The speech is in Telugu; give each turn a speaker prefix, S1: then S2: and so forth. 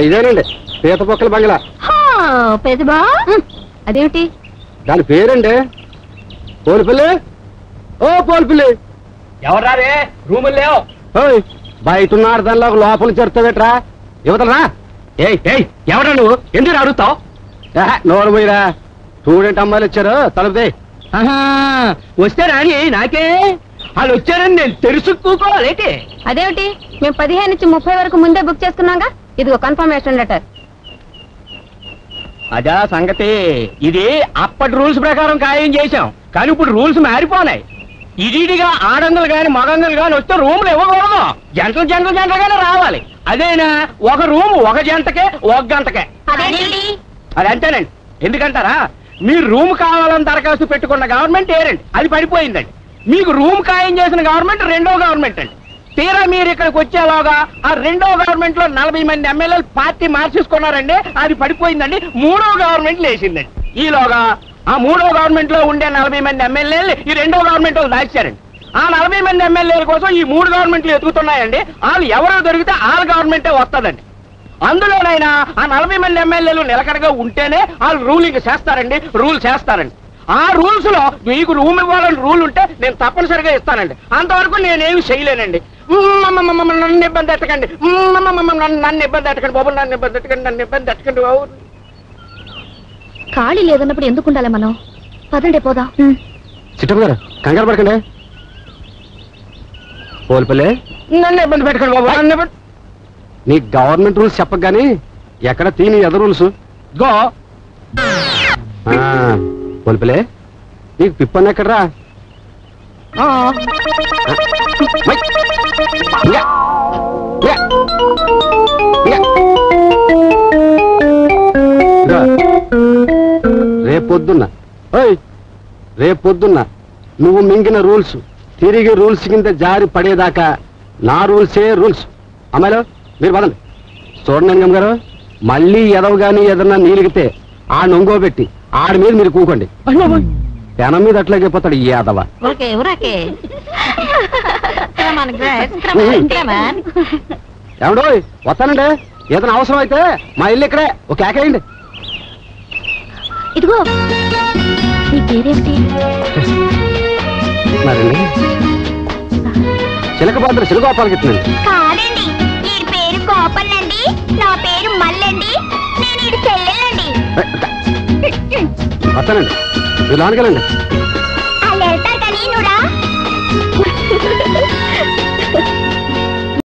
S1: ఇదేనండి పీత పొక్కల బంగ్లా.
S2: పెద్దబా అదేమిటి?
S1: దాని పేరండి పోలిపిల్లి. ఓ పోలిపిల్లి,
S3: ఎవరారే? రూములు లేవు.
S1: బయట ఉన్నారు, దానిలో లోపల చెరుతావేట్రా? యువతలరా.
S3: ఎవరా నువ్వు? ఎందుకు అడుగుతావు?
S1: నోరు పోయిరా. స్టూడెంట్ అమ్మాయిలు వచ్చారు, తలుపుదే.
S3: వస్తే రాని, నాకే వాళ్ళు వచ్చారని నేను తెలుసుకోవాలేంటి?
S2: అదేమిటి? మేము 15 నుంచి 30 వరకు ముందే బుక్ చేసుకున్నాగా. ఇదిగో కన్ఫర్మేషన్ లెటర్.
S3: అదా సంగతి. ఇది అప్పటి రూల్స్ ప్రకారం ఖాయం చేశాం, కానీ ఇప్పుడు రూల్స్ మారిపోనాయి. ఇదిగా ఆడంగులు గాని మగంగులు గాని వస్తే రూములు ఇవ్వకూడదు, జంటలుగానే రావాలి. అదేనా ఒక రూమ్ ఒక జంటకే ఒక గంటకే. అది అంతేనండి. ఎందుకంటారా, మీరు రూమ్ కావాలని దరఖాస్తు పెట్టుకున్న గవర్నమెంట్ ఏరండి, అది పడిపోయిందండి. మీకు రూమ్ ఖాయం చేసిన గవర్నమెంట్ రెండో గవర్నమెంట్ అండి. తీరా మీరు ఇక్కడికి వచ్చేలాగా ఆ రెండో గవర్నమెంట్ లో 40 మంది ఎమ్మెల్యేలు పార్టీ మార్చేసుకున్నారండి, అది పడిపోయిందండి. మూడో గవర్నమెంట్ లేచిందండి. ఈలోగా ఆ మూడో గవర్నమెంట్ లో ఉండే 40 మంది ఎమ్మెల్యేలు ఈ రెండో గవర్నమెంట్ వాళ్ళు దాచారండి. ఆ 40 మంది ఎమ్మెల్యేల కోసం ఈ 3 గవర్నమెంట్లు ఎదుగుతున్నాయండి. వాళ్ళు ఎవరో దొరికితే వాళ్ళ గవర్నమెంటే వస్తుందండి. అందులోనైనా ఆ 40 మంది ఎమ్మెల్యేలు నిలకడగా ఉంటేనే వాళ్ళు రూలింగ్ చేస్తారండి, రూల్ చేస్తారండి. ఆ రూల్స్ లో మీకు రూమ్ ఇవ్వాలని రూల్ ఉంటే నేను తప్పనిసరిగా ఇస్తానండి. అంతవరకు నేనేమి చేయలేనండి. నన్ను ఇబ్బంది పెట్టకండి, నన్ను ఇబ్బంది పెట్టకండి బాబు, నన్ను ఇబ్బంది పెట్టకండి బాబు.
S2: ఖాళీ లేదన్నప్పుడు ఎందుకు ఉండాలి మనం? పదండి పోదాం.
S1: చిట్టమ్మ గారు కంగారు పడకండి. పోలిపల్లే,
S3: నన్ను ఇబ్బంది పెట్టకండి బాబు, నన్ను
S1: నీ గవర్నమెంట్ రూల్స్ చెప్పగాని ఎక్కడ తీని ఎద రూల్స్
S3: గో.
S1: పోలిపల్లే, నీకు పిప్పన్న ఎక్కడరా? రేపొద్దున్న నువ్వు మింగిన రూల్స్ తిరిగి రూల్స్ కింద జారి పడేదాకా నా రూల్సే రూల్స్. అమ్మాయిలో మీరు పదండి. చూడండి గారు, మళ్ళీ ఎదవగాని ఏదన్నా నీలిగితే ఆ నొంగోబెట్టి ఆడి మీద మీరు కూకోండి. పెనం మీద అట్లాగే పోతాడు ఈ యాదవ. ఏమండో వస్తానండి, ఏదైనా అవసరం అయితే మా ఇల్లు ఇక్కడే, ఒక కేకేయండి.
S2: ఇదిగో నీ పేరేమిటి?
S1: మరండి చిలకపాత్ర చిలగోపాలకి
S4: కాదండి, ఈ పేరు గోపల్లండి, నా పేరు మల్లండి, నేను ఇది చెల్లెలండి.
S1: వస్తానండి, మీరు లోనకెళ్ళండి.